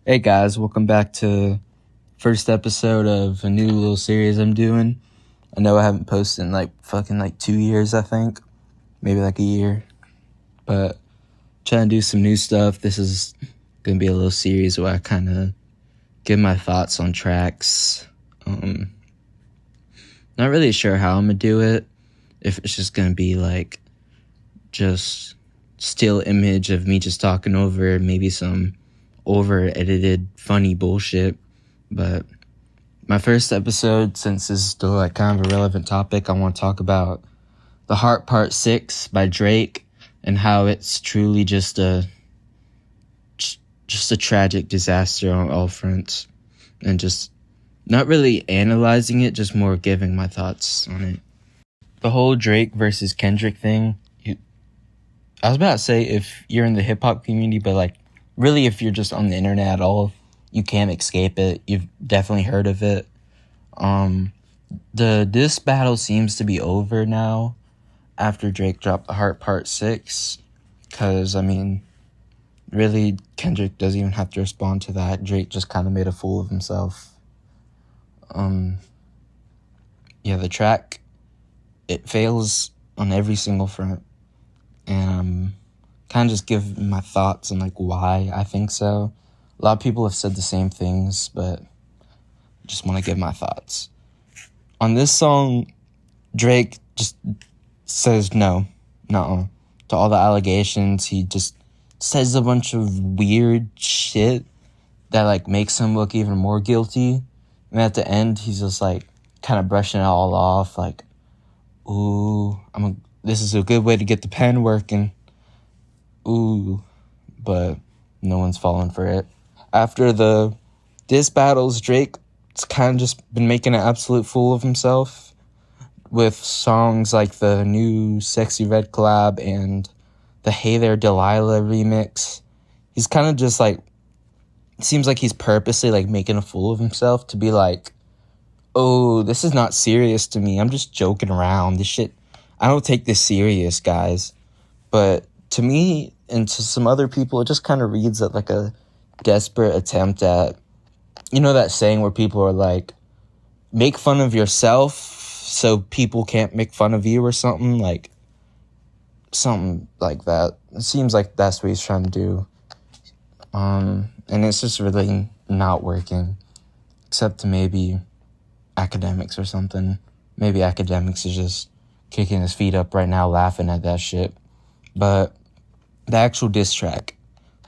Hey guys, welcome back to first episode of a new little series I'm doing. I know I haven't posted in like 2 years, I think. Maybe like a year. But trying to do some new stuff. This is gonna be a little series where I kinda give my thoughts on tracks. Not really sure how I'm gonna do it. If it's just gonna be like just still image of me just talking over maybe some over edited funny bullshit. But my first episode, since this is still like kind of a relevant topic, I want to talk about The Heart Part 6 by Drake and how it's truly just a tragic disaster on all fronts, and just not really analyzing it, just more giving my thoughts on it. The whole Drake versus Kendrick thing, I was about to say if you're in the hip-hop community, but like really if you're just on the internet at all, you can't escape it. You've definitely heard of it. The diss battle seems to be over now after Drake dropped The Heart Part 6, because I mean really Kendrick doesn't even have to respond to that. Drake just kind of made a fool of himself. The track, it fails on every single front, and kind of just give my thoughts and like why I think so. A lot of people have said the same things, but I just want to give my thoughts. On this song, Drake just says no to all the allegations. He just says a bunch of weird shit that like makes him look even more guilty. And at the end, he's just like kind of brushing it all off, like, ooh, this is a good way to get the pen working. Ooh, but no one's falling for it. After the diss battles, Drake's kind of just been making an absolute fool of himself with songs like the new Sexy Red collab and the Hey There Delilah remix. He's kind of just like, it seems like he's purposely like making a fool of himself to be like, oh, this is not serious to me. I'm just joking around. This shit, I don't take this serious, guys. But to me and to some other people, it just kind of reads at like a desperate attempt at, you know, that saying where people are like, make fun of yourself so people can't make fun of you, or something like that. It seems like that's what he's trying to do. And it's just really not working, except to maybe academics or something. Maybe academics is just kicking his feet up right now laughing at that shit. But the actual diss track,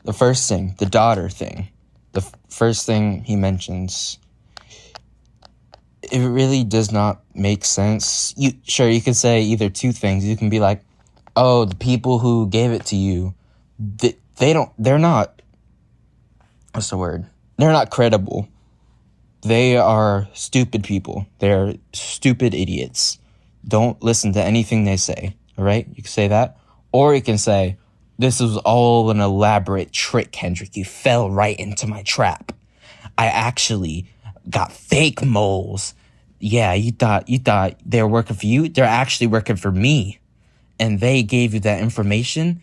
the first thing, the daughter thing, the first thing he mentions, it really does not make sense. You could say either two things. You can be like, oh, the people who gave it to you, they're not, what's the word? They're not credible. They are stupid people. They're stupid idiots. Don't listen to anything they say, all right? You can say that. Or you can say, this was all an elaborate trick, Kendrick. You fell right into my trap. I actually got fake moles. Yeah, you thought they were working for you. They're actually working for me. And they gave you that information,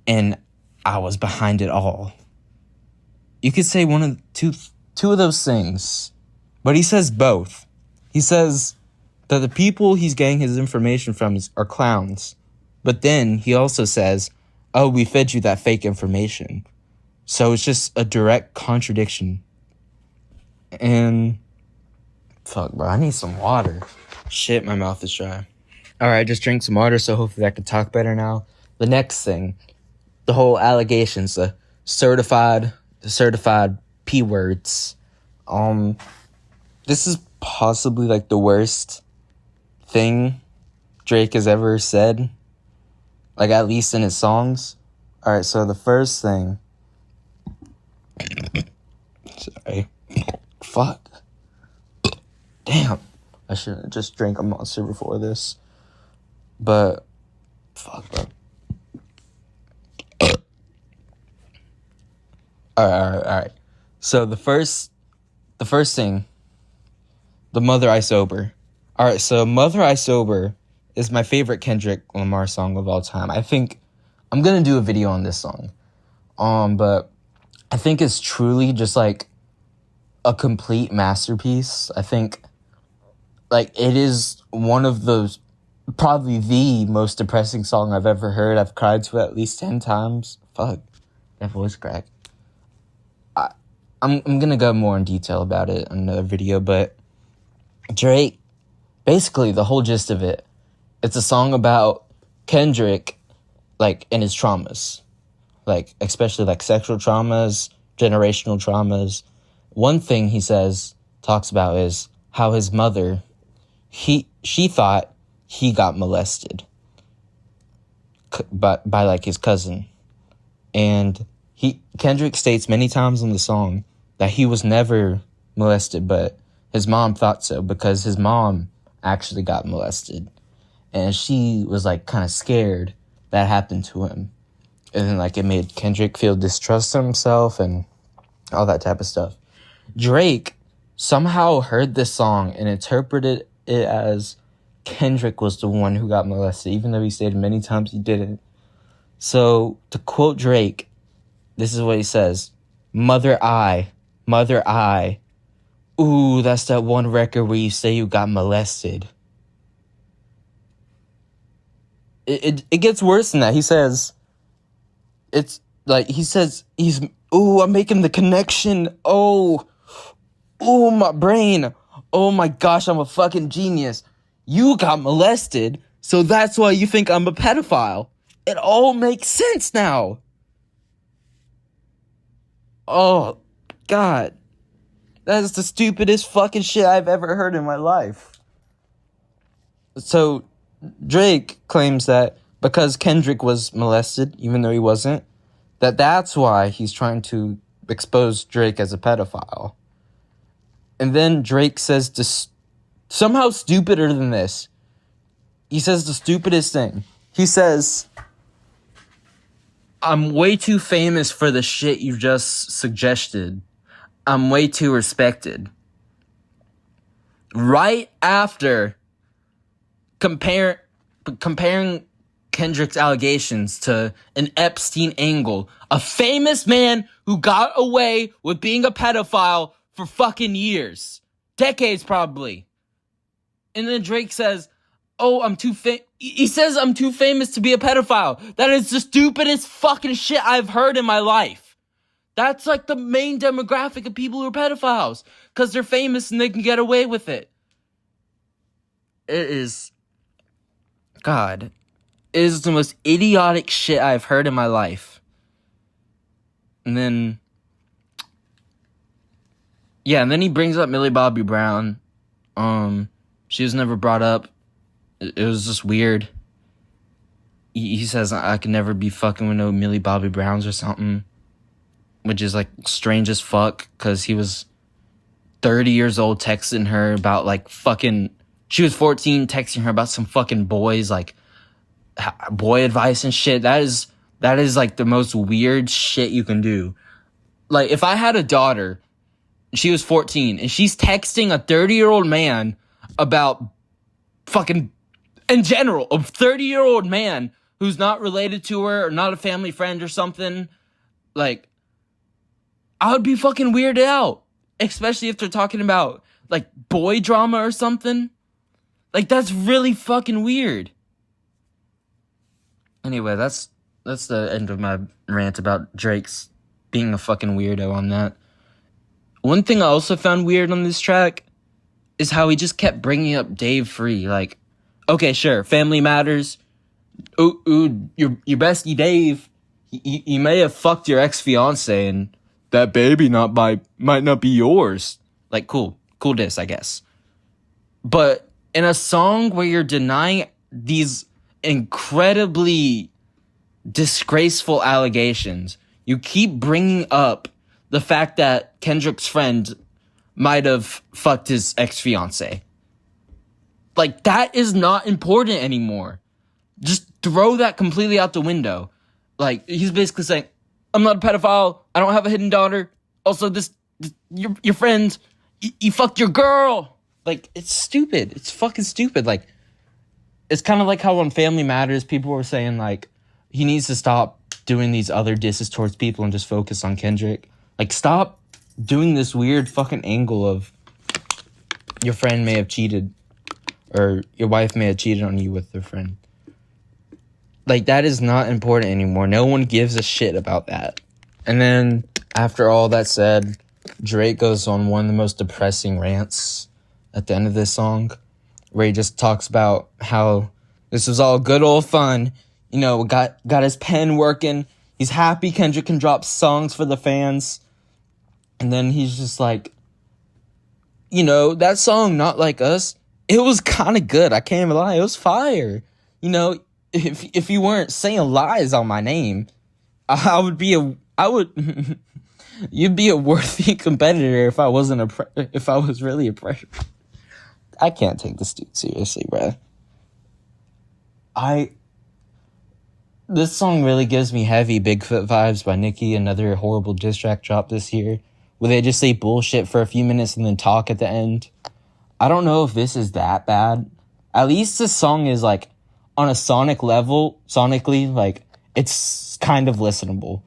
and I was behind it all. You could say two of those things, but he says both. He says that the people he's getting his information from are clowns. But then he also says, oh, we fed you that fake information. So it's just a direct contradiction. And fuck, bro, I need some water. Shit, my mouth is dry. All right, just drink some water, so hopefully I can talk better now. The next thing, the whole allegations, the certified P words. This is possibly like the worst thing Drake has ever said, like at least in his songs. All right, so the first thing. Sorry. Fuck. Damn. I should have just drank a Monster before this. But fuck, bro. All right. So the first thing, the Mother I Sober. All right, so Mother I Sober is my favorite Kendrick Lamar song of all time. I think I'm gonna do a video on this song. But I think it's truly just like a complete masterpiece. I think like it is one of those, probably the most depressing song I've ever heard. I've cried to it at least 10 times. Fuck, that voice crack. I'm gonna go more in detail about it in another video, but Drake, basically the whole gist of it, it's a song about Kendrick, like, and his traumas, like, especially, like, sexual traumas, generational traumas. One thing he talks about is how his mother, she thought he got molested by like, his cousin. And Kendrick states many times in the song that he was never molested, but his mom thought so because his mom actually got molested. And she was, like, kind of scared that happened to him. And then, like, it made Kendrick feel distrust of himself and all that type of stuff. Drake somehow heard this song and interpreted it as Kendrick was the one who got molested, even though he stated many times he didn't. So, to quote Drake, this is what he says: Mother, I. Ooh, that's that one record where you say you got molested. It gets worse than that. He says, I'm making the connection. Oh, my brain. Oh my gosh, I'm a fucking genius. You got molested, so that's why you think I'm a pedophile. It all makes sense now. Oh, God. That is the stupidest fucking shit I've ever heard in my life. So, Drake claims that because Kendrick was molested, even though he wasn't, that's why he's trying to expose Drake as a pedophile. And then Drake says somehow stupider than this. He says the stupidest thing. He says, I'm way too famous for the shit you just suggested. I'm way too respected. Right after comparing Kendrick's allegations to an Epstein angle, a famous man who got away with being a pedophile for fucking years, decades probably. And then Drake says, he says I'm too famous to be a pedophile. That is the stupidest fucking shit I've heard in my life. That's like the main demographic of people who are pedophiles, because they're famous and they can get away with it. It is the most idiotic shit I've heard in my life. And then he brings up Millie Bobby Brown. She was never brought up. It was just weird. He says I could never be fucking with no Millie Bobby Browns or something, which is, like, strange as fuck, because he was 30 years old texting her about, like, she was 14 texting her about some fucking boys, like, boy advice and shit. That is, like, the most weird shit you can do. Like, if I had a daughter, she was 14, and she's texting a 30-year-old man about fucking, in general, a 30-year-old man who's not related to her or not a family friend or something, like, I would be fucking weirded out. Especially if they're talking about, like, boy drama or something. Like, that's really fucking weird. Anyway, that's the end of my rant about Drake's being a fucking weirdo on that. One thing I also found weird on this track is how he just kept bringing up Dave Free. Like, okay, sure, family matters. Ooh, your bestie Dave, he may have fucked your ex-fiance and that baby might not be yours. Like, cool diss, I guess. But in a song where you're denying these incredibly disgraceful allegations, you keep bringing up the fact that Kendrick's friend might have fucked his ex-fiance. Like, that is not important anymore. Just throw that completely out the window. Like, he's basically saying, I'm not a pedophile. I don't have a hidden daughter. Also, your friend, you fucked your girl. Like, it's stupid. It's fucking stupid. Like, it's kind of like how on Family Matters, people were saying, like, he needs to stop doing these other disses towards people and just focus on Kendrick. Like, stop doing this weird fucking angle of your friend may have cheated, or your wife may have cheated on you with their friend. Like, that is not important anymore. No one gives a shit about that. And then, after all that said, Drake goes on one of the most depressing rants at the end of this song, where he just talks about how this was all good old fun. You know, got his pen working. He's happy Kendrick can drop songs for the fans. And then he's just like, you know, that song, Not Like Us, it was kind of good. I can't even lie. It was fire. You know, if you weren't saying lies on my name, you'd be a worthy competitor if I was really a pressure. I can't take this dude seriously, bro. This song really gives me heavy Bigfoot vibes by Nicki, another horrible diss track drop this year, where they just say bullshit for a few minutes and then talk at the end. I don't know if this is that bad. At least this song is, like, on a sonically, like, it's kind of listenable.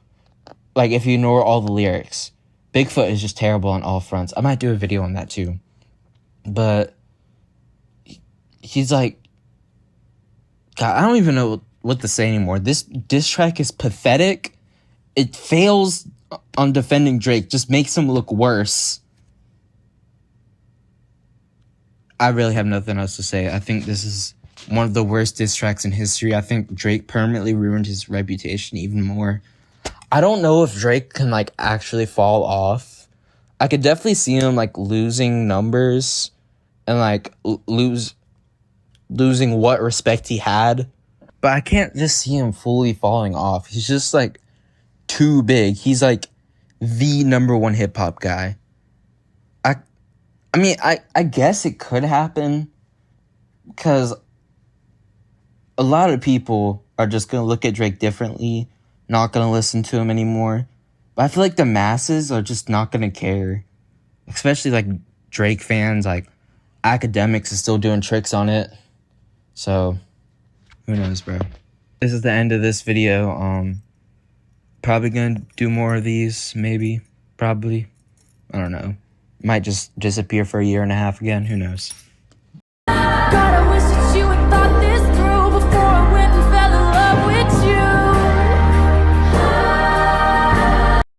Like, if you ignore all the lyrics. Bigfoot is just terrible on all fronts. I might do a video on that too. But he's like, God, I don't even know what to say anymore. This diss track is pathetic. It fails on defending Drake. Just makes him look worse. I really have nothing else to say. I think this is one of the worst diss tracks in history. I think Drake permanently ruined his reputation even more. I don't know if Drake can, like, actually fall off. I could definitely see him, like, losing numbers and, like, losing what respect he had. But I can't just see him fully falling off. He's just, like, too big. He's, like, the number one hip-hop guy. I mean, I guess it could happen, because a lot of people are just going to look at Drake differently, not going to listen to him anymore. But I feel like the masses are just not going to care. Especially, like, Drake fans, like, Academics is still doing tricks on it. So, who knows, bro. This is the end of this video. Probably going to do more of these, maybe. Probably. I don't know. Might just disappear for a year and a half again. Who knows?